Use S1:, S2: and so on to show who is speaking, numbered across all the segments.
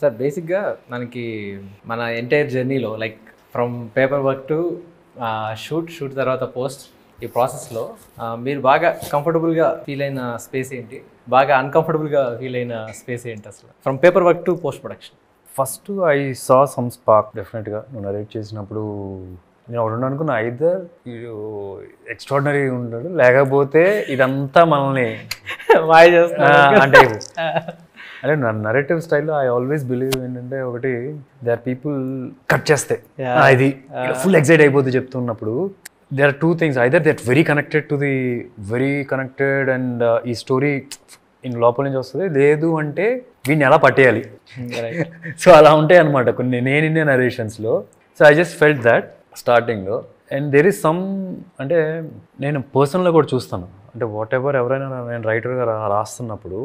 S1: Sir బేసిక్గా మనకి మన ఎంటైర్ జర్నీలో like from paper work to shoot తర్వాత పోస్ట్ ఈ ప్రాసెస్లో మీరు బాగా కంఫర్టబుల్గా ఫీల్ అయిన స్పేస్ ఏంటి, బాగా అన్కంఫర్టబుల్గా ఫీల్ అయిన స్పేస్ ఏంటి అసలు from paper work to post production?
S2: First I saw some spark డెఫినెట్గా. నువ్వు నరేట్ చేసినప్పుడు నేను ఒకటి అనుకున్నా, ఐదర్ ఎక్స్ట్రాడినరీ ఉంటాడు లేకపోతే ఇదంతా మనల్ని అంటే అదే నరేటివ్ స్టైల్లో ఐ ఆల్వేస్ బిలీవ్ ఏంటంటే, ఒకటి దే ఆర్ పీపుల్ కట్ చేస్తే ఇది ఫుల్ ఎక్సైట్ అయిపోతుంది చెప్తున్నప్పుడు. there are two things, either they're very connected and ఈ స్టోరీ ఇన్ లోపల నుంచి వస్తుంది, లేదు అంటే వీడిని ఎలా పట్టేయాలి. సో అలా ఉంటాయి అనమాట కొన్ని నేను ఇన్నే నరేషన్స్లో. So I just felt that స్టార్టింగ్లో. అండ్ దెర్ ఈస్ సమ్, అంటే నేను పర్సనల్గా కూడా చూస్తాను, అంటే వాట్ ఎవర్ ఎవరైనా నేను రైటర్గా రాస్తున్నప్పుడు,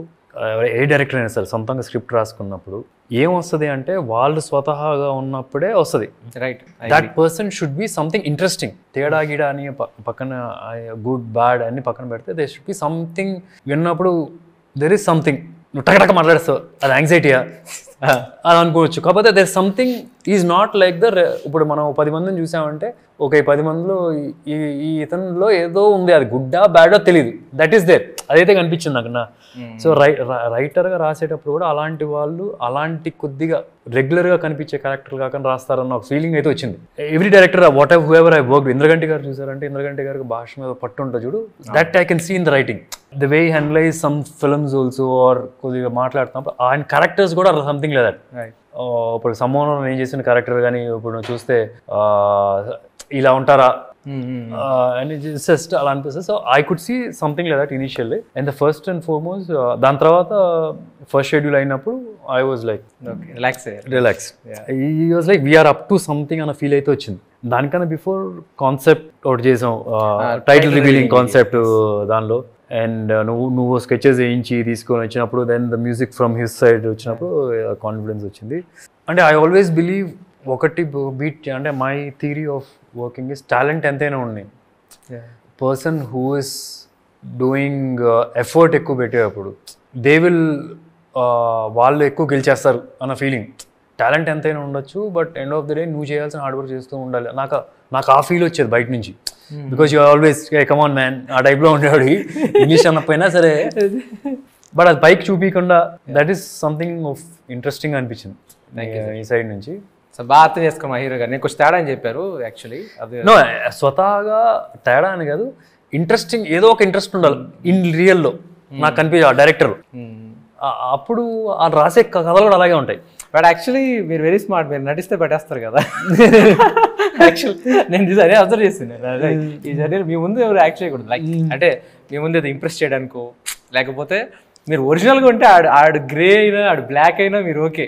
S2: ఏ డైరెక్టర్ అయినా సరే సొంతంగా స్క్రిప్ట్ రాసుకున్నప్పుడు ఏమొస్తుంది అంటే, వాళ్ళు స్వతహాగా ఉన్నప్పుడే వస్తుంది.
S1: Right,
S2: that person should be something interesting. తేడా గిడా అని పక్కన గుడ్ బ్యాడ్ అన్ని పక్కన పెడితే దే షుడ్ బి సంథింగ్. విన్నప్పుడు దెర్ ఈస్ సంథింగ్, నువ్వు టకటక మాట్లాడేస్తావు, అది యాంగ్జైటీయా అది అనుకోవచ్చు. కాకపోతే there something is not like ఇప్పుడు మనం 10 మందిని చూసామంటే, ఒక 10 మందిలో ఈ ఇతనిలో ఏదో ఉంది, అది గుడ్డా బ్యాడో తెలియదు, దట్ ఈస్ దేర్. అదైతే కనిపించింది నాకు. సో రైటర్గా రాసేటప్పుడు కూడా అలాంటి వాళ్ళు, అలాంటి కొద్దిగా రెగ్యులర్గా కనిపించే క్యారెక్టర్లు కాకుండా రాస్తారన్న ఒక ఫీలింగ్ అయితే వచ్చింది. Every director whatever whoever I work, Indraganti garu చూసారంటే, ఇంద్రగంటి గారికి భాష మీద పట్టు ఉంటుంది చూడు, that I can see in the writing. The way handles some films also, or కొద్దిగా మాట్లాడుతున్నప్పుడు ఆయన క్యారెక్టర్స్ కూడా సంథింగ్ లేదా. ఇప్పుడు సమ్మోహన్ నేను చేసిన క్యారెక్టర్ కానీ ఇప్పుడు చూస్తే ఇలా ఉంటారా అని జస్ట్ అలా అనిపిస్తుంది. So I could see something like that initially. And the first and foremost, దాని తర్వాత ఫస్ట్ షెడ్యూల్ అయినప్పుడు ఐ వాజ్ లైక్ రిలాక్స్. ఈ was like we are up to something అన్న ఫీల్ అయితే వచ్చింది. దానికన్నా బిఫోర్ కాన్సెప్ట్ ఒకటి చేసాం, టైటిల్ రివీలింగ్ కాన్సెప్ట్ దానిలో. అండ్ నువ్వు స్కెచెస్ వేయించి తీసుకొని వచ్చినప్పుడు, then the music from his side వచ్చినప్పుడు కాన్ఫిడెన్స్ వచ్చింది. అంటే ఐ ఆల్వేస్ బిలీవ్ ఒకటి బీట్, అంటే my theory of working is talent ఎంతైనా ఉంది. Person who is doing effort ఎక్కువ పెట్టేటప్పుడు దే విల్ వాళ్ళు ఎక్కువ గెలిచేస్తారు అన్న ఫీలింగ్. టాలెంట్ ఎంతైనా ఉండొచ్చు, but end of the day నువ్వు చేయాల్సిన హార్డ్ వర్క్ చేస్తూ ఉండాలి. నాకు ఆ ఫీల్ వచ్చేది బయట నుంచి. Because you always come on man ఆ టైప్లో ఉండేవాడు, ఇంగ్లీష్ అన్నపోయినా సరే. బట్ అది పైకి చూపించకుండా, that is something of interesting అనిపించింది ఈ సైడ్ నుంచి.
S1: సో బాగా అర్థం చేసుకో మా హీరో గారు. నేను కొంచెం తేడా అని చెప్పారు యాక్చువల్లీ. అది
S2: నో, స్వతహాగా తేడా అని కాదు, ఇంట్రెస్టింగ్ ఏదో ఒక ఇంట్రెస్ట్ ఉండాలి ఇన్ రియల్లో నాకు కనిపించే డైరెక్టర్. అప్పుడు ఆ రాసే కథలు కూడా అలాగే ఉంటాయి.
S1: బట్ యాక్చువల్లీ మీరు వెరీ స్మార్ట్, మీరు నటిస్తే పెట్టేస్తారు కదా. యాక్చువల్లీ నేను అదే అబ్జర్వ్ చేస్తున్నాను. ఈ జర్నీ మీ ముందు ఎవరు యాక్ట్ చేయకూడదు, లైక్ అంటే మీ ముందు ఏదో ఇంప్రెస్ చేయడానికో, లేకపోతే మీరు ఒరిజినల్గా ఉంటే ఆడు గ్రే అయినా ఆడు బ్లాక్ అయినా మీరు okay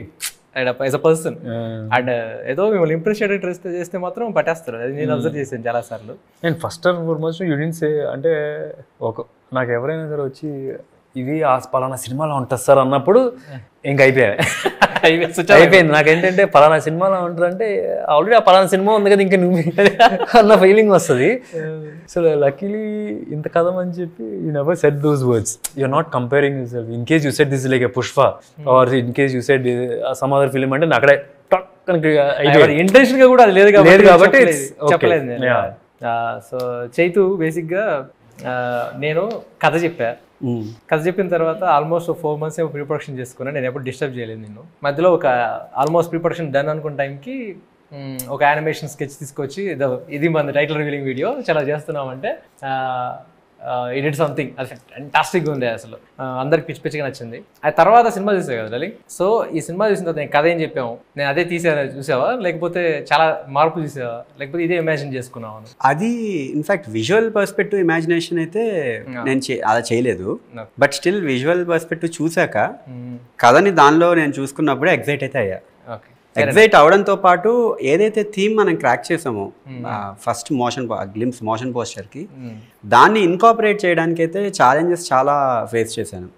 S1: as a person. And ఏదో మిమ్మల్ని ఇంప్రెస్ చేయడానికి చేస్తే మాత్రం పట్టేస్తారు. అది నేను అబ్జర్వ్ చేశాను చాలా సార్లు.
S2: నేను ఫస్ట్ అండ్ ఫార్మోస్ట్ యూనిట్స్ అంటే, నాకు ఎవరైనా సరే వచ్చి ఇది ఆ పలానా సినిమాలో ఉంటుంది సార్ అన్నప్పుడు ఇంక అయిపోయింది. నాకేంటంటే పలానా సినిమాలో ఉంటుందంటే ఆల్రెడీ ఆ పలానా సినిమా ఉంది కదా, ఇంకా నువ్వు అన్న ఫీలింగ్ వస్తుంది. సో లక్కీలీ ఇంత కథం అని చెప్పి you never set those words. You're not comparing yourself. In case you set this like a Pushpa or in case you set some other film అంటే అక్కడే
S1: ఇంటెన్షన్ గా కూడా అది లేదు కాబట్టి చెప్పలేదు. సో చైతు బేసిక్గా నేను కథ చెప్పిన తర్వాత ఆల్మోస్ట్ 4 months ఏమో ప్రీ ప్రొడక్షన్ చేసుకున్నాను. నేను ఎప్పుడు డిస్టర్బ్ చేయలేదు. నేను మధ్యలో ఒక ఆల్మోస్ట్ ప్రీ ప్రొడక్షన్ డన్ అనుకున్న టైంకి ఒక యానిమేషన్ స్కెచ్ తీసుకొచ్చి ఇది మన టైటిల్ రివీలింగ్ వీడియో చాలా చేస్తున్నామంటే ఎడిట్ సంథింగ్ అది ఫ్యాంటాస్టిక్గా ఉంది. అసలు అందరికి పిచ్చి పిచ్చిగా నచ్చింది. ఆ తర్వాత సినిమా చూసావు కదా డార్లింగ్. సో ఈ సినిమా చూసిన తర్వాత నేను కథ ఏం చెప్పాము, నేను అదే చూసావా, లేకపోతే చాలా మార్పులు చూసావా, లేకపోతే ఇదే ఇమాజిన్ చేసుకున్నావా?
S3: అది ఇన్ఫాక్ట్ విజువల్ పర్స్పెక్టివ్ ఇమాజినేషన్ అయితే నేను అలా చేయలేదు. బట్ స్టిల్ విజువల్ పర్స్పెక్టివ్ చూసాక కథని దానిలో నేను చూసుకున్నప్పుడే ఎగ్జైట్ అయితే అయ్యా. ఎగ్జైట్ అవడంతో పాటు ఏదైతే థీమ్ మనం క్రాక్ చేసామో ఫస్ట్ గ్లిమ్స్ మోషన్ పోస్టర్కి, దాన్ని ఇన్కాపరేట్ చేయడానికి అయితే ఛాలెంజెస్ చాలా ఫేస్ చేశాను.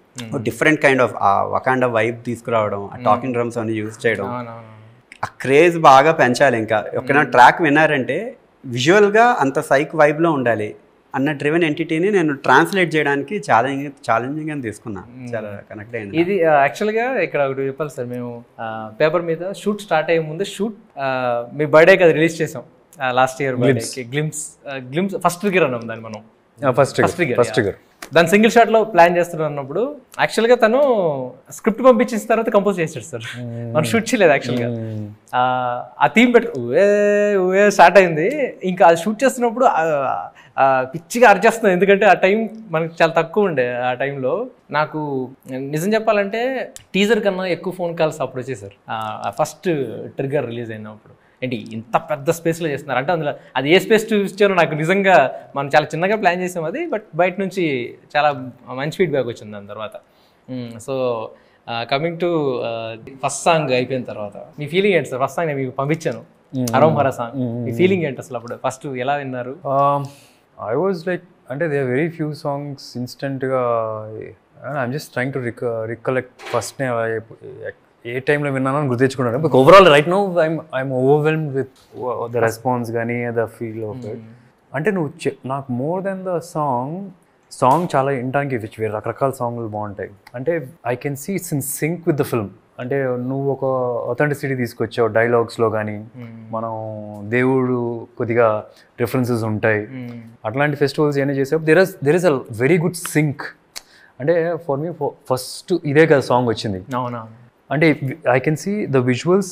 S3: డిఫరెంట్ కైండ్ ఆఫ్ వకాండా వైబ్ తీసుకురావడం, ఆ టాకింగ్ డ్రమ్స్ అన్ని యూజ్ చేయడం, ఆ క్రేజ్ బాగా పెంచాలి. ఇంకా ఒక ట్రాక్ విన్నారంటే విజువల్గా అంత సైక్ వైబ్లో ఉండాలి, అన్న డ్రివెన్ ఎంటిటీని నేను ట్రాన్స్లేట్ చేయడానికి ఛాలెంజింగ్ అని తీసుకున్నా. చాలా కనెక్ట్ అయింది.
S1: ఇది యాక్చువల్గా ఇక్కడ ఒకటి చెప్పాలి సార్, మేము పేపర్ మీద షూట్ స్టార్ట్ అయ్యే ముందు మీ బర్త్డేకి అది రిలీజ్ చేసాం లాస్ట్ ఇయర్ బర్త్డేకి. గ్లిమ్స్ ఫస్ట్ ట్రిగర్ అన్నాం దాన్ని మనం. ఫస్ట్ ట్రిగర్ దాని సింగిల్ షాట్ లో ప్లాన్ చేస్తున్నప్పుడు యాక్చువల్గా తను స్క్రిప్ట్ పంపించిన తర్వాత కంపోజ్ చేసాడు సార్. మనం షూట్ చేయలేదు యాక్చువల్గా. ఆ థీమ్ ఊవే స్టార్ట్ అయింది. ఇంకా అది షూట్ చేస్తున్నప్పుడు పిచ్చిగా అర్చేస్తుంది, ఎందుకంటే ఆ టైం మనకి చాలా తక్కువ ఉండే. ఆ టైంలో నాకు నిజం చెప్పాలంటే టీజర్ కన్నా ఎక్కువ ఫోన్ కాల్స్ అప్పుడు వచ్చేసారు ఫస్ట్ ట్రిగర్ రిలీజ్ అయినప్పుడు. ఏంటి ఇంత పెద్ద స్పేస్లో చేస్తున్నారు అంటే, అందులో అది ఏ స్పేస్ చూపించారో నాకు నిజంగా, మనం చాలా చిన్నగా ప్లాన్ చేసాం అది, బట్ బయట నుంచి చాలా మంచి ఫీడ్బ్యాక్ వచ్చింది దాని తర్వాత. So coming to first song అయిపోయిన తర్వాత మీ ఫీలింగ్ ఏంటి సార్? ఫస్ట్ సాంగ్ నేను మీకు పంపించాను, హరోం హరా సాంగ్. మీ ఫీలింగ్ ఏంటి అసలు అప్పుడు? ఫస్ట్ ఎలా విన్నారు?
S2: ఐ వాజ్ లైక్, అంటే they are very few songs ఇన్స్టెంట్గా I'm just trying to recollect ఫస్ట్నే ఏ టైంలో విన్నానని గుర్తు తెచ్చుకున్నాను. But overall right now I'm overwhelmed with the response కానీ ద ఫీల్ ఆఫ్ ఇట్. అంటే నాకు మోర్ దెన్ ద సాంగ్ చాలా వినడానికి రకరకాల సాంగ్లు బాగుంటాయి. అంటే I can see it's in sync with the film. అంటే నువ్వు ఒక అథెంటిసిటీ తీసుకొచ్చావు డైలాగ్స్లో కానీ, మనం దేవుడు కొద్దిగా రిఫరెన్సెస్ ఉంటాయి. అట్లాంటి ఫెస్టివల్స్ ఏమైనా చేసావు, there is a very good sync. అంటే ఫర్ మీ ఫస్ట్ ఇదే కదా సాంగ్ వచ్చింది.
S1: అవునా?
S2: అంటే I can see the visuals,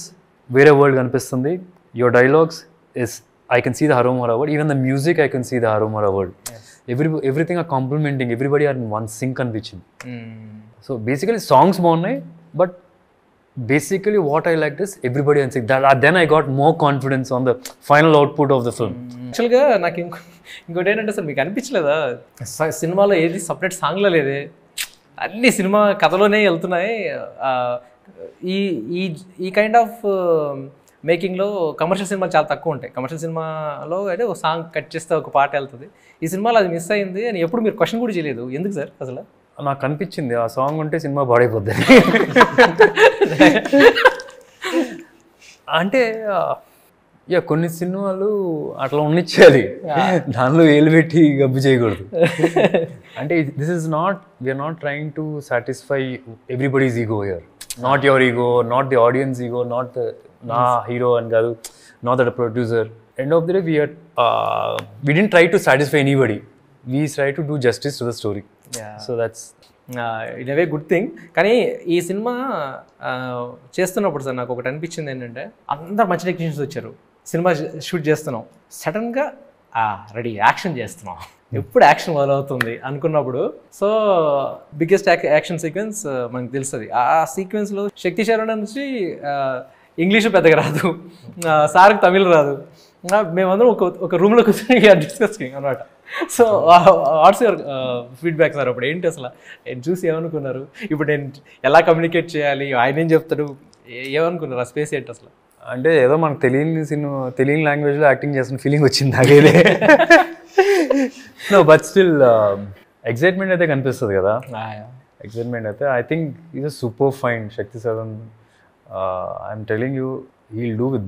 S2: వేరే వరల్డ్ కనిపిస్తుంది. Your dialogues is I can see the Harom Hara world. Even the music I can see the Harom Hara world. Everything are complementing, everybody are in one sync అనిపించింది. So basically songs బాగున్నాయి, but basically what I liked is everybody and saying that then I got more confidence on the final output of the film.
S1: యాక్చువల్గా నాకు ఇంకోటి ఏంటంటే sir, మీకు అనిపించలేదా సినిమాలో ఏది సపరేట్ సాంగ్లో లేదే, అన్ని సినిమా కథలోనే వెళ్తున్నాయి. ఈ కైండ్ ఆఫ్ మేకింగ్లో కమర్షియల్ సినిమాలు చాలా తక్కువ ఉంటాయి. కమర్షియల్ సినిమాలో అంటే ఒక సాంగ్ కట్ చేస్తే ఒక పాట వెళ్తుంది. ఈ సినిమాలో అది మిస్ అయింది అని ఎప్పుడు మీరు క్వశ్చన్ కూడా చేయలేదు, ఎందుకు సార్? అసలు
S2: నాకు అనిపించింది ఆ సాంగ్ ఉంటే సినిమా పాడైపోద్ది. అంటే కొన్ని సినిమాలు అట్లా ఉండిచ్చేది, దానిలో ఏలు పెట్టి గబ్బు చేయకూడదు. అంటే this is we are not trying to satisfy everybody's ego here. Not your ego, not the audience ego, not నా హీరో అని కాదు, not that producer. End of the day we didn't try to satisfy anybody. We try to do justice to the story. So that's
S1: in a way good thing. కానీ ఈ cinema చేస్తున్నప్పుడు sir నాకు ఒకటి అనిపించింది ఏంటంటే, అందరు మంచి టెక్నీషియన్స్ వచ్చారు, సినిమా షూట్ చేస్తున్నాం, సడన్గా రెడీ యాక్షన్ చేస్తున్నాం, ఎప్పుడు యాక్షన్ మొదలవుతుంది అనుకున్నప్పుడు, సో బిగ్గెస్ట్ యాక్షన్ సీక్వెన్స్ మనకు తెలుస్తుంది. ఆ సీక్వెన్స్లో శక్తి శరవణ నుంచి ఇంగ్లీషు పెద్దగా రాదు, సార్కి తమిళ్ రాదు, మేమందరం ఒక రూమ్లో కూర్చొని డిస్కసింగ్ అనమాట. So what's your feedback sir? అప్పుడు ఏంటి అసలు నేను చూసి ఏమనుకున్నారు? ఇప్పుడు నేను ఎలా కమ్యూనికేట్ చేయాలి, ఆయన ఏం చెప్తాడు, ఏమనుకున్నారు? ఆ స్పేస్ ఏంటి అసలు?
S2: అంటే ఏదో మనకు తెలియని లాంగ్వేజ్లో యాక్టింగ్ చేస్తున్న ఫీలింగ్ వచ్చింది నాకైతే. బట్ స్టిల్ ఎక్సైట్మెంట్ అయితే కనిపిస్తుంది కదా. ఎక్సైట్మెంట్ అయితే I think is a super fine శక్తి సదన్. I'm telling you, he'll do with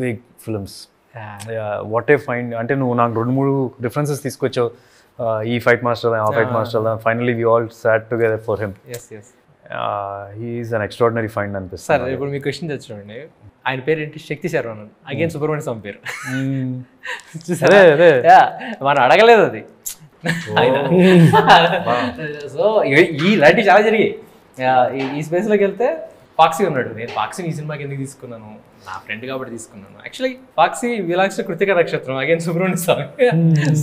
S2: big films. What a fine. అంటే నువ్వు నాకు 2-3 రిఫరెన్సెస్ తీసుకొచ్చావు, ఈ ఫైట్ మాస్టర్, ఆ fight master. Finally we all sat together for him. He is an extraordinary find అనిపిస్తుంది.
S1: Sir ఇప్పుడు మీ క్వశ్చన్ తెచ్చుకోండి, ఆయన పేరు ఏంటి? శక్తి శర్వణన్, అగైన్ సుబ్రహ్మణ్య స్వామి పేరు. మనం అడగలేదు అది. సో ఇలాంటివి చాలా జరిగాయి. ఈ స్పేస్లోకి వెళ్తే ఫాక్సీ ఉన్నాడు. నేను ఫాక్సీని ఈ సినిమాకి ఎందుకు తీసుకున్నాను, నా ఫ్రెండ్ కాబట్టి తీసుకున్నాను. యాక్చువల్లీ ఫాక్సీ విలాక్ష కృతిక నక్షత్రం, అగైన్ సుబ్రహ్మణ్య స్వామి.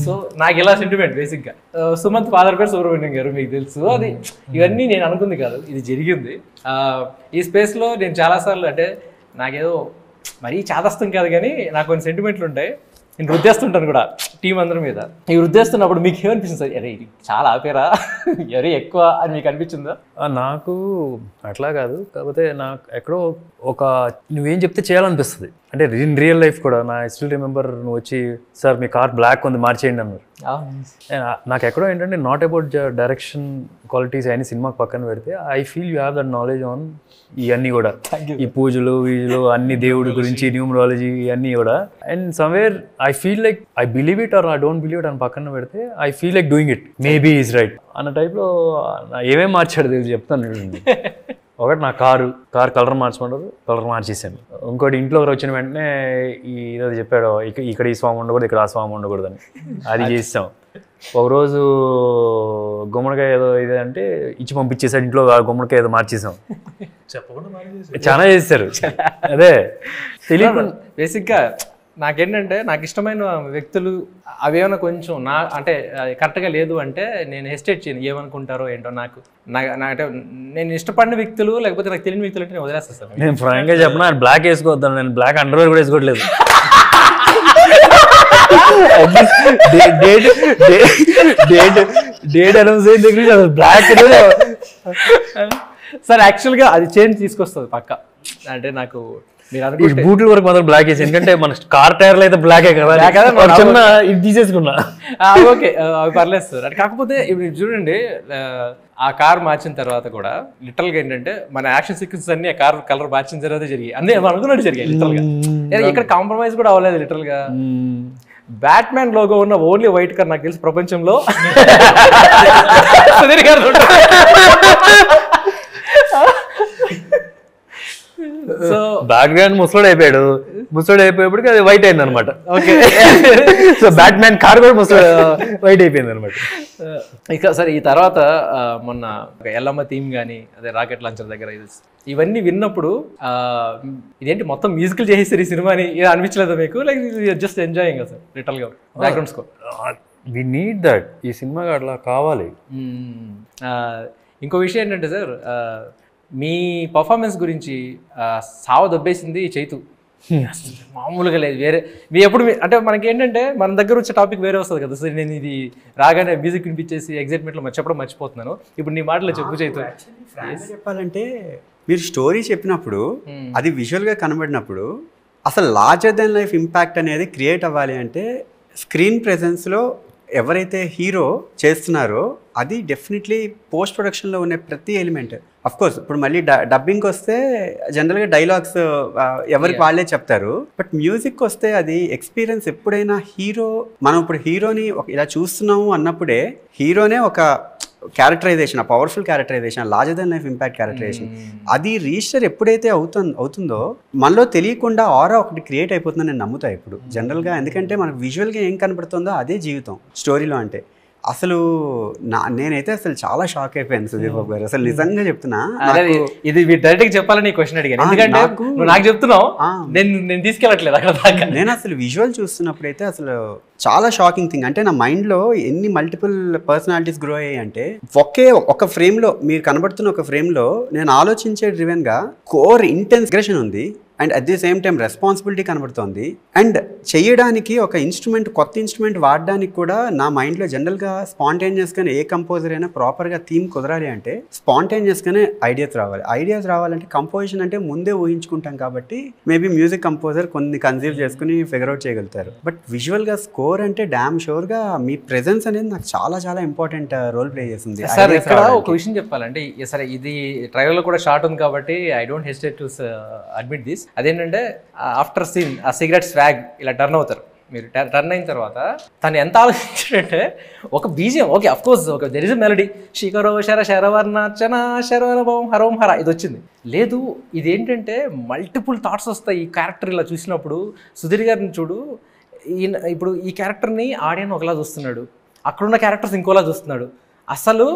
S1: సో నాకు ఇలా సెంటిమెంట్ బేసిక్గా. సుమంత్ ఫాదర్ పేరు సుబ్రహ్మణ్యం గారు, మీకు తెలుసు. అది ఇవన్నీ నేను అనుకుంది కాదు, ఇది జరిగింది. ఈ స్పేస్లో నేను చాలాసార్లు, అంటే నాకేదో మరీ చాదస్తం కాదు కానీ నాకు కొన్ని సెంటిమెంట్లు ఉంటాయి. నేను రుద్దేస్తుంటాను కూడా టీం అందరి మీద. ఈ రుద్దేస్తున్నప్పుడు మీకు ఏమనిపిస్తుంది సార్? అరే ఇది చాలా ఆపేరా, ఎవరి ఎక్కువ అని మీకు అనిపించిందా?
S2: నాకు అట్లా కాదు, కాకపోతే నాకు ఎక్కడో నువ్వేం చెప్తే చేయాలనిపిస్తుంది. అంటే ఇన్ రియల్ లైఫ్ కూడా నా స్టిల్ రిమెంబర్, నువ్వు వచ్చి సార్ మీ కార్ బ్లాక్ ఉంది మార్చేయండి అన్నారు. నాకు ఎక్కడో ఏంటంటే నాట్ అబౌట్ డైరెక్షన్ క్వాలిటీస్ అని సినిమాకి పక్కన పెడితే, I feel you have that knowledge on ఇవన్నీ కూడా, ఈ పూజలు వీజులు అన్ని దేవుడి గురించి, న్యూమరాలజీ ఇవన్నీ కూడా. And somewhere I feel like I believe it or I don't believe అని పక్కన పెడితే I feel like doing it maybe is right అన్న టైప్లో ఏమేమి మార్చాడు తెలిసి చెప్తాను. ఒకటి నా కారు కలర్ మార్చమంటారు, కలర్ మార్చేసాను. ఇంకోటి ఇంట్లో వచ్చిన వెంటనే ఏదో చెప్పాడు, ఇక్కడ ఈ స్వామి ఉండకూడదు, ఇక్కడ ఆ స్వామి ఉండకూడదు అని, అది చేసాం. ఒకరోజు గుమ్మడికాయ ఏదో ఇదే అంటే ఇచ్చి పంపించేసాడు, ఇంట్లో గుమ్మడికాయ ఏదో మార్చేసాం. చాలా చేస్తారు. అదే తెలియదు.
S1: బేసిక్గా నాకేంటంటే నాకు ఇష్టమైన వ్యక్తులు అవేమైనా కొంచెం నా అంటే కరెక్ట్గా లేదు అంటే నేను హెసిటేట్ చేయను, ఏమనుకుంటారో ఏంటో. నాకు అంటే నేను ఇష్టపడిన వ్యక్తులు లేకపోతే నాకు తెలియని వ్యక్తులు అంటే నేను వదిలేస్తాను సార్.
S2: నేను ఫ్రాంక్గా చెప్పిన బ్లాక్ వేసుకోవద్దాను, నేను బ్లాక్ అండర్వేర్ కూడా వేసుకోవట్లేదు. డేట్ అనౌన్స్ అయిన దగ్గర నుంచి బ్లాక్
S1: సార్ యాక్చువల్గా అది చేంజ్ తీసుకొస్తుంది పక్క. అంటే నాకు
S2: బూట్ల వరకు మాత్రం బ్లాక్ వేసి, ఎందుకంటే మన కార్ టైర్లు అయితే బ్లాకే కదా, చిన్న ఇది తీసేసుకున్నా.
S1: ఓకే అవి పర్లేదు సార్. అంటే కాకపోతే ఇప్పుడు చూడండి, ఆ కార్ మార్చిన తర్వాత కూడా లిటరల్ గా ఏంటంటే మన యాక్షన్ సీక్వెన్స్ అన్ని ఆ కార్ కలర్ మార్చిన తర్వాత జరిగాయి, అన్నీ అనుకున్నట్టు జరిగాయి లిటరల్ గా. ఇక్కడ కాంప్రమైజ్ కూడా అవ్వలేదు లిటరల్ గా. బ్యాట్మ్యాన్ లోగో ఉన్న ఓన్లీ వైట్ కార్ నాకు తెలిసి ప్రపంచంలో సుధీర్ గారు. సో
S2: బ్యాక్గ్రౌండ్ ముసలోడు అయిపోయేప్పటికి అది వైట్ అయింది అనమాట. ఓకే, సో బ్యాట్మ్యాన్ కార్ కూడా ముసలోడు వైట్ అయిపోయింది అనమాట.
S1: ఇక సరే, ఈ తర్వాత మొన్న ఎల్లమ్మ థీమ్ కానీ అదే రాకెట్ లాంచర్ దగ్గర ఇవన్నీ విన్నప్పుడు ఇదేంటి మొత్తం మ్యూజికల్ చేసేసారు ఈ సినిమాని అనిపించలేదా మీకు? Like just enjoying sir literal గా background score.
S2: We need that, ఈ సినిమాకి అట్లా కావాలి.
S1: ఇంకో విషయం ఏంటంటే సార్, మీ పర్ఫార్మెన్స్ గురించి సావ దొబ్బేసింది చైతు. మామూలుగా లేదు. వేరే మీ ఎప్పుడు అంటే మనకి ఏంటంటే మన దగ్గర వచ్చే టాపిక్ వేరే వస్తుంది కదా సార్. నేను ఇది రాగానే మ్యూజిక్ వినిపించేసి ఎగ్జైట్మెంట్లో చెప్పడం మర్చిపోతున్నాను. ఇప్పుడు నీ మాటలో చెప్పు చైతు.
S3: చెప్పాలంటే మీరు స్టోరీ చెప్పినప్పుడు అది విజువల్గా కనబడినప్పుడు అసలు లార్జర్ దెన్ లైఫ్ ఇంపాక్ట్ అనేది క్రియేట్ అవ్వాలి అంటే స్క్రీన్ ప్రెజెన్స్లో ఎవరైతే హీరో చేస్తున్నారో అది డెఫినెట్లీ పోస్ట్ ప్రొడక్షన్లో ఉన్న ప్రతి ఎలిమెంట్. అఫ్ కోర్స్ ఇప్పుడు మళ్ళీ డబ్బింగ్కి వస్తే జనరల్గా డైలాగ్స్ ఎవరికి వాళ్ళే చెప్తారు, బట్ మ్యూజిక్ వస్తే అది ఎక్స్పీరియన్స్. ఎప్పుడైనా హీరో మనం ఇప్పుడు హీరోని ఇలా చూస్తున్నాము అన్నప్పుడే హీరోనే ఒక క్యారెక్టరైజేషన్, ఆ powerful characterisation, larger than life impact characterisation, అది రిజిస్టర్ ఎప్పుడైతే అవుతుందో మనలో తెలియకుండా ఆరా ఒకటి క్రియేట్ అయిపోతుందని నేను నమ్ముతా ఇప్పుడు జనరల్గా. ఎందుకంటే మనకు విజువల్గా ఏం కనపడుతుందో అదే జీవితం స్టోరీలో. అంటే అసలు నేనైతే అసలు చాలా షాక్ అయిపోయాను సుధీర్ బాబు గారు, అసలు నిజంగా చెప్తున్నా.
S1: ఇది డైరెక్ట్ గా చెప్పాలని క్వశ్చన్ అడిగాను, ఎందుకంటే నాకు చెప్తున్నావు, నేను తీసుకెళ్ళట్లేదు అక్కడ దాకా.
S3: నేను అసలు విజువల్ చూస్తున్నప్పుడు అయితే అసలు చాలా షాకింగ్ థింగ్. అంటే నా మైండ్లో ఎన్ని మల్టిపుల్ పర్సనాలిటీస్ గ్రో అయ్యాయి అంటే ఒక ఫ్రేమ్లో మీరు కనబడుతున్న ఒక ఫ్రేమ్లో నేను ఆలోచించే డ్రివెన్గా కోర్ ఇంటెన్స్ అగ్రెషన్ ఉంది, and at the same time responsibility కనబడుతోంది. అండ్ చేయడానికి ఒక ఇన్స్ట్రుమెంట్, కొత్త ఇన్స్ట్రుమెంట్ వాడడానికి కూడా నా మైండ్లో జనరల్గా స్పాంటేనియస్గానే ఏ కంపోజర్ అయినా ప్రాపర్గా థీమ్ కుదరాలి అంటే స్పాంటేనియస్గానే ఐడియాస్ రావాలంటే కంపోజిషన్ అంటే ముందే ఊహించుకుంటాం కాబట్టి మేబీ మ్యూజిక్ కంపోజర్ కొన్ని కన్సీవ్ చేసుకుని ఫిగర్ అవుట్ చేయగలుగుతారు. బట్ విజువల్గా స్కోర్ అంటే డామ్ షూర్గా మీ ప్రెజెన్స్ అనేది నాకు చాలా చాలా ఇంపార్టెంట్ రోల్ ప్లే చేస్తుంది.
S1: సార్ ఇక్కడ ఒక విషయం చెప్పాలంటే, సరే ఇది ట్రైలర్లో కూడా షార్ట్ ఉంది కాబట్టి I don't hesitate to admit this. అదేంటంటే ఆఫ్టర్ సీన్ ఆ సిగరెట్ స్వాగ్ ఇలా టర్న్ అవుతారు, మీరు టర్న్ అయిన తర్వాత తను ఎంత ఆలోచించాడంటే ఒక బీజియం, ఓకే అఫ్ కోర్స్ ఒక దెర్ ఇస్ ఎ మెలడీ, శిఖరో శర శరవర్ణర్చన శరవరభం హరోం హర, ఇది వచ్చింది. లేదు ఇదేంటంటే మల్టిపుల్ థాట్స్ వస్తాయి ఈ క్యారెక్టర్ ఇలా చూసినప్పుడు. సుధీర్ గారిని చూడు, ఇప్పుడు ఈ క్యారెక్టర్ని ఆడియన్ ఒకలా చూస్తున్నాడు, అక్కడున్న క్యారెక్టర్స్ ఇంకోలా చూస్తున్నాడు. అసలు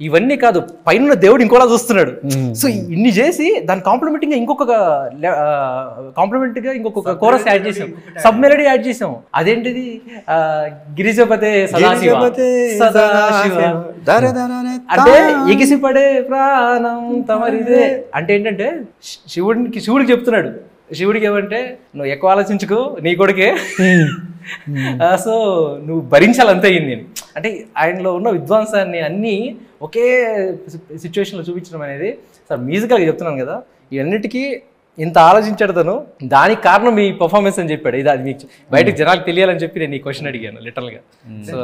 S1: ఇవన్నీ కాదు, పైన దేవుడు ఇంకోలా చూస్తున్నాడు. సో ఇన్ని చేసి దాని కాంప్లిమెంటింగ్గా ఇంకొక కోరస్ యాడ్ చేసాం, సబ్ మెలడీ యాడ్ చేసాం. అదేంటిది గిరిజపతే సదాశివ అంటే ఎగిసిపడే ప్రాణం తమరిదే అంటే ఏంటంటే శివుడికి చెప్తున్నాడు. శివుడికి ఏమంటే నువ్వు ఎక్కువ ఆలోచించుకో, నీ కొడుకే, సో నువ్వు భరించాలంతే అయింది అని. అంటే ఆయనలో ఉన్న విద్వాంసాన్ని అన్నీ ఒకే సిచ్యువేషన్లో చూపించడం అనేది సార్ మ్యూజికల్గా చెప్తున్నాను కదా, ఇవన్నిటికీ ఇంత ఆలోచించాడు తను. దానికి కారణం మీ పర్ఫార్మెన్స్ అని చెప్పాడు. ఇది అది మీకు బయటకు జనాలకు తెలియాలని చెప్పి నేను ఈ క్వశ్చన్ అడిగాను లిటరల్గా. సో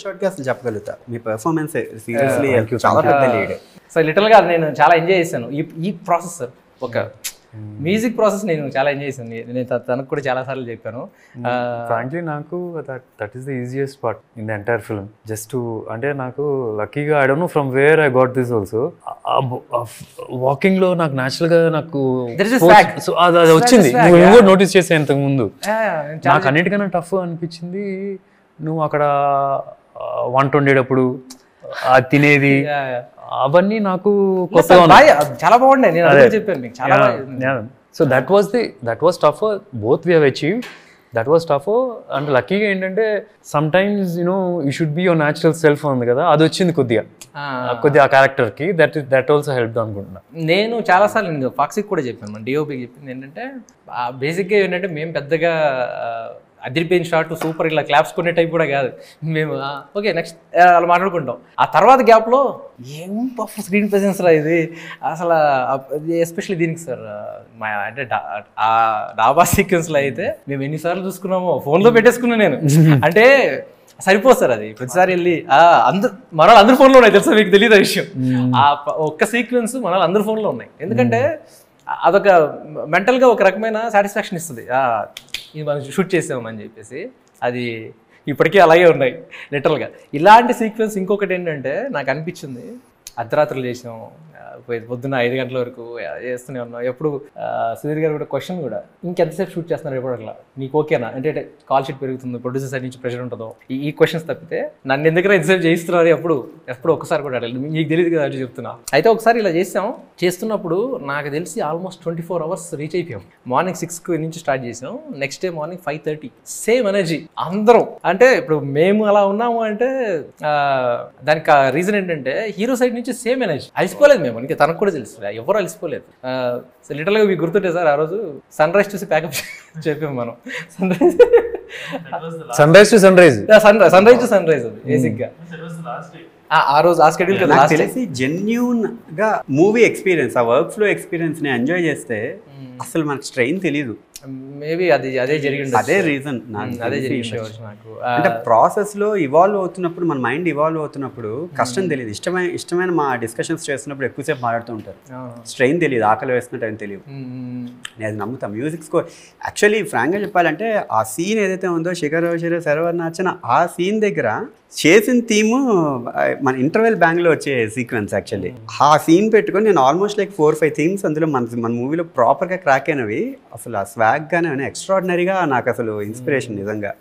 S3: షార్ట్గా అసలు చెప్పగలుగుతా మీ పర్ఫార్మెన్స్ సీరియస్లీ చాలా పెద్ద లీడ్.
S1: సో లిటరల్గా నేను చాలా ఎంజాయ్ చేశాను ఈ ప్రాసెస్ సార్. ఒక మ్యూజిక్ ప్రాసెస్ నేను చాలా ఎంజాయ్ చేశాను. నేను తనకు కూడా చాలా సార్లు చెప్పాను.
S2: ఫ్రాంక్లీ నాకు that is the easiest part in the entire film. Just అంటే నాకు లక్కీగా I don't know from where I got this also. Walking లో నాకు న్యాచురల్ గా నాకు అది వచ్చింది. నువ్వు కూడా నోటీస్ చేసే ఇంతకు ముందు. నాకు అన్నిటికన్నా టఫ్ అనిపించింది నువ్వు అక్కడ వంట వండేటప్పుడు తినేది అవన్నీ నాకు కొత్తగా
S1: చాలా బాగుండే. నేను చెప్పాను మీకు చాలా.
S2: So that was tough. Both we have achieved. That was tough. అంటే లక్కీగా ఏంటంటే some times you know you should be your natural self ఉంది కదా, అది వచ్చింది కొద్దిగా ఆ క్యారెక్టర్కి. దట్ ఆల్సో హెల్ప్ అనుకుంటున్నా.
S1: నేను చాలాసార్లు నేను ఫాక్సీకి కూడా చెప్పాను, మన డిఓపికి చెప్పింది ఏంటంటే బేసిక్గా ఏంటంటే మేము పెద్దగా అదిరిపోయిన షాట్ సూపర్ ఇలా క్లాప్స్ కొనే టైప్ కూడా కాదు. మేము ఓకే నెక్స్ట్ అలా మాట్లాడుకుంటాం. ఆ తర్వాత గ్యాప్లో ఏం పఫ్ స్క్రీన్ ప్రెజెన్స్ రా ఇది అసలు. ఎస్పెషల్లీ దీనికి సార్ మా అంటే ఆ డాబా సీక్వెన్స్లో అయితే మేము ఎన్నిసార్లు చూసుకున్నామో ఫోన్లో పెట్టేసుకున్నాను నేను. అంటే సరిపోదు సార్ అది. ప్రతిసారి వెళ్ళి మన అందరి ఫోన్లో ఉన్నాయి తెలుసా, మీకు తెలియదు ఆ విషయం. ఆ ఒక్క సీక్వెన్స్ మన అందరి ఫోన్లో ఉన్నాయి. ఎందుకంటే అదొక మెంటల్గా ఒక రకమైన సాటిస్ఫాక్షన్ ఇస్తుంది. ఇది మనం షూట్ చేసామని చెప్పేసి. అది ఇప్పటికీ అలాగే ఉన్నాయి లిటరల్గా. ఇలాంటి సీక్వెన్స్ ఇంకొకటి ఏంటంటే నాకు అనిపించింది, అర్ధరాత్రులు చేసాం, పొద్దున్న 5 గంటల వరకు చేస్తూనే ఉన్నాం. ఎప్పుడు సుధీర్ గారు కూడా క్వశ్చన్ కూడా ఇంకెంతసేపు షూట్ చేస్తున్నారు ఎప్పుడు అట్లా, నీకు ఓకేనా అంటే కాల్ షీట్ పెరుగుతుంది, ప్రొడ్యూసర్ సైడ్ నుంచి ప్రెషర్ ఉంటుందో, ఈ క్వశ్చన్స్ తప్పితే నన్ను ఎందుకైనా ఎంతసేపు చేయిస్తున్నారు ఎప్పుడు ఒక్కసారి కూడా అడగలేదు. మీకు తెలియదు కదా అంటే చెప్తున్నా. అయితే ఒకసారి ఇలా చేస్తున్నప్పుడు నాకు తెలిసి ఆల్మోస్ట్ 24 hours రీచ్ అయిపోయాం. మార్నింగ్ 6 నుంచి స్టార్ట్ చేసాం, next day morning 5:30. Same energy అందరం. అంటే ఇప్పుడు మేము అలా ఉన్నాము అంటే దానికి రీజన్ ఏంటంటే హీరో సైడ్ నుంచి సేమ్ ఎనర్జీ. అలసిపోలేదు మేము, ఇంకా తనకు కూడా తెలుసు, ఎవరు అలసిపోలేదు. లిటరల్గా మీకు గుర్తుంటే సార్ ఆ రోజు సన్ రైజ్ చూసి ప్యాకప్ చెప్పాము మనం.
S2: Sunrise to sunrise
S1: అది బేసిక్గా ఆ రోజు ఆ షెడ్యూల్ కదా.
S3: తెలిసి జెన్యూన్ గా మూవీ ఎక్స్పీరియన్స్, ఆ వర్క్ ఫ్లో ఎక్స్పీరియన్స్ ని ఎంజాయ్ చేస్తే అసలు మనకు స్ట్రెయిన్ తెలియదు.
S1: మేబీ అదే జరిగింది.
S3: అదే రీజన్
S1: అదే జరిగింది నాకు.
S3: అంటే ప్రాసెస్ లో ఇవాల్వ్ అవుతున్నప్పుడు, మన మైండ్ ఇవాల్వ్ అవుతున్నప్పుడు కష్టం తెలియదు. ఇష్టమైన మా డిస్కషన్స్ చేస్తున్నప్పుడు ఎక్కువసేపు మాట్లాడుతూ ఉంటారు, స్ట్రెయిన్ తెలియదు, ఆకలి వేస్తున్న టైం తెలియదు. నేను అది నమ్ముతాను. మ్యూజిక్ స్కోర్ యాక్చువల్లీ ఫ్రాంక్గా చెప్పాలంటే ఆ సీన్ ఏదైతే ఉందో శిఖర్ శరవర్నాచన, ఆ సీన్ దగ్గర చేసిన థీము మన ఇంటర్వెల్ బ్యాంగ్లో వచ్చే సీక్వెన్స్. యాక్చువల్లీ ఆ సీన్ పెట్టుకొని నేను ఆల్మోస్ట్ లైక్ 4-5 థీమ్స్ అందులో మన మూవీలో ప్రాపర్గా క్రాక్ అయినవి. అసలు ఆ స్వాగ్ గానే ఎక్స్ట్రాడినరీగా నాకు అసలు ఇన్స్పిరేషన్ నిజంగా.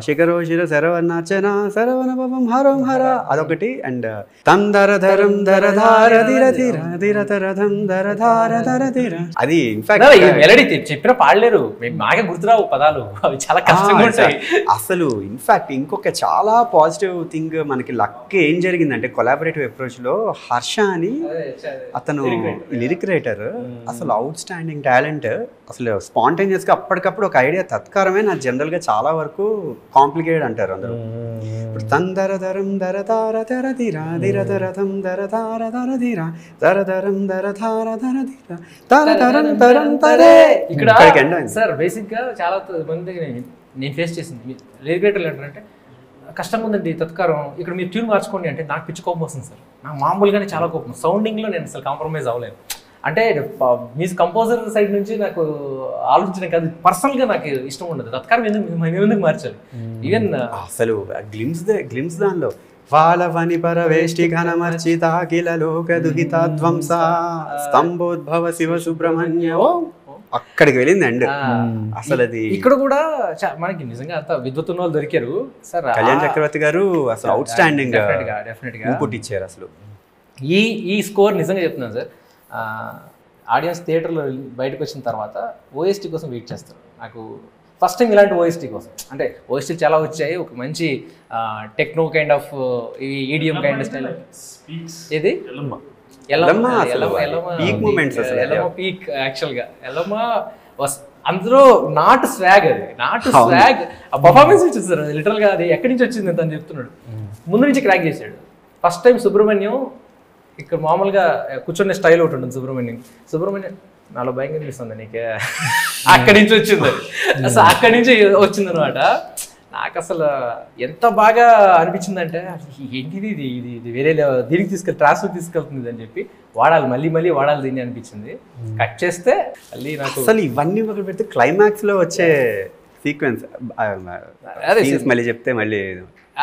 S3: శిఖర్ శరవర్నాచన శరవణ భవం హరం హర అదొకటి. అండ్ తందరధరం దరధార ధిర ధిర ధిరధరధం దరధార ధర ధిర, అది ఇన్ఫాక్ట్
S1: మెలడీ చెప్పిన పాడలేరు, మాకే గుర్తురావు పదాలు, అవి చాలా కష్టంగా ఉంటాయి
S3: అసలు. ఇన్ఫాక్ట్ ఇంకొక చాలా పాజిటివ్ థింగ్ మనకి లక్ ఏం జరిగిందంటే కొలాబరేటివ్ అప్రోచ్ లో హర్ష అని అతను లిరిక్ రైటర్, అసలు అవుట్ స్టాండింగ్ టాలెంట్. అసలు స్పాంటేనియస్ గా అప్పటికప్పుడు ఒక ఐడియా తత్కారమే. నాకు జనరల్ గా చాలా వరకు కాంప్లికేటెడ్ అంటారు అందరూ. ఇప్పుడు తందరధరం దరధార ధర ధిర ధిరధరధం దరధార ధర ధిర దరధరం దరధార ధర ధిర తరధరం తరం తరే.
S1: ఇక్కడ సార్ బేసిక్ గా చాలా మంది నేను ఫేస్ చేసింది లిరిక్ రైటర్లు ఏంటంటే కష్టంగా ఉందండి తత్కారం, ఇక్కడ మీరు ట్యూన్ మార్చుకోండి అంటే నాకు పిచ్చి కోపం వస్తుంది సార్. నాకు మామూలుగానే చాలా కోపం. సౌండింగ్లో నేను అసలు కాంప్రమైజ్ అవ్వలేను. అంటే మ్యూజిక్ కంపోజర్ సైడ్ నుంచి నాకు ఆలోచించడం కాదు, పర్సనల్గా నాకు ఇష్టం ఉండదు. తత్కారం ఎందుకు మార్చాలి. ఈవెన్
S3: అసలు గ్లిమ్స్ దానిలో వాళ్ళవని పరవేష్టి ఘనమర్చిత అఖిల లోక దుహితాధ్వంస స్తంభోద్భవ శివ సుబ్రహ్మణ్య అక్కడికి వెళ్ళింది అండ్ అసలు అది. ఇక్కడ
S1: కూడా మనకి నిజంగా అంత విద్వత్తున్న వాళ్ళు దొరికారు సార్.
S3: కళ్యాణ్ చక్రవర్తి గారు అసలు అవుట్ స్టాండింగ్ ఇన్పుట్ ఇచ్చారు. అసలు
S1: ఈ స్కోర్ నిజంగా చెప్తున్నాను సార్, ఆడియన్స్ థియేటర్లో బయటకు వచ్చిన తర్వాత ఓఎస్టీ కోసం వెయిట్ చేస్తారు. నాకు ఫస్ట్ టైం ఇలాంటి ఓఎస్టీ కోసం, అంటే ఓఎస్టీ చాలా వచ్చాయి, ఒక మంచి techno kind of ఈడియం kind style. ఇది పీక్ యాక్చువల్గా ఎల్లమ్మ అందులో నాట్ స్వాగ్, అది నాట్ స్వాగ్ పర్ఫార్మెన్స్ ఇచ్చింది సార్. లిటరల్గా అది ఎక్కడి నుంచి వచ్చింది అని తను చెప్తున్నాడు. ముందు నుంచి క్రాక్ చేశాడు. ఫస్ట్ టైం సుబ్రహ్మణ్యం ఇక్కడ మామూలుగా కూర్చునే స్టైల్ ఒకటి ఉంటుంది. సుబ్రహ్మణ్యం నాలో భయం కనిపిస్తుంది నీకే, అక్కడి నుంచి వచ్చింది. అసలు అక్కడి నుంచి వచ్చింది అనమాట. నాకు అసలు ఎంత బాగా అనిపించిందంటే ఏంటిది ఇది ఇది ఇది వేరే దీనికి ట్రాన్స్ఫర్ తీసుకెళ్తుంది అని చెప్పి వాడాలి మళ్ళీ వాడాలి దీన్ని అనిపించింది. కట్ చేస్తే మళ్ళీ నాకు
S3: అసలు ఇవన్నీ ఒకటి పెడితే క్లైమాక్స్ లో వచ్చే సీక్వెన్స్ మళ్ళీ చెప్తే మళ్ళీ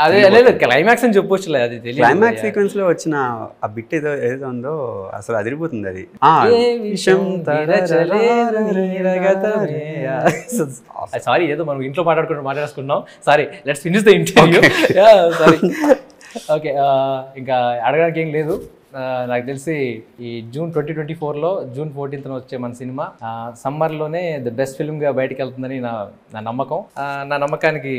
S1: అదే లేదు క్లైమాక్స్ అని చెప్పొచ్చులే, అది తెలియదు.
S3: క్లైమాక్స్ సీక్వెన్స్ లో వచ్చిన ఆ బిట్ ఏదో ఉందో అసలు అదిరిపోతుంది అది.
S1: సారీ ఏదో మనం ఇంట్లో మాట్లాడేసుకున్నాం. Sorry, let's finish the interview. Sorry, okay. ఇంకా అడగడానికి ఏం లేదు. నాకు తెలిసి ఈ జూన్ 2024లో జూన్ 14th వచ్చే మన సినిమా సమ్మర్లోనే ద బెస్ట్ ఫిల్మ్గా బయటకు వెళ్తుందని నా నమ్మకం. నా నమ్మకానికి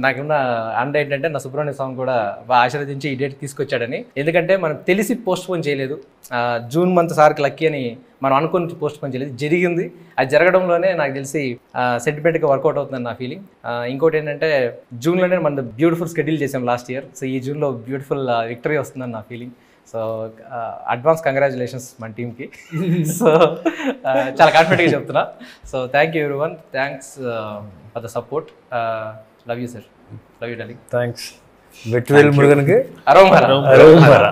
S1: నాకున్న అండ ఏంటంటే నా సుబ్రహ్మణ్య స్వామి కూడా బాగా ఆశీర్వదించి ఈ డేట్ తీసుకొచ్చాడని. ఎందుకంటే మనం తెలిసి పోస్ట్ పోన్ చేయలేదు. జూన్ మంత్ సార్కి లక్కీ అని మనం అనుకుని పోస్ట్ పోన్ చేయలేదు, జరిగింది. అది జరగడంలోనే నాకు తెలిసి సెంటిమెంట్గా వర్కౌట్ అవుతుందని నా ఫీలింగ్. ఇంకోటి ఏంటంటే జూన్లోనే మనం బ్యూటిఫుల్ షెడ్యూల్ చేసాం లాస్ట్ ఇయర్. సో ఈ జూన్లో బ్యూటిఫుల్ విక్టరీ వస్తుందని నా ఫీలింగ్. సో అడ్వాన్స్ కంగ్రాచులేషన్స్ మన టీమ్కి. సో చాలా కాన్ఫిడెంట్గా చెప్తున్నా. So thank you everyone, thanks for the support. Love you sir, love you darling.
S2: Thanks. వెట్వేల్ మురుగన్కి
S1: అరోమరా.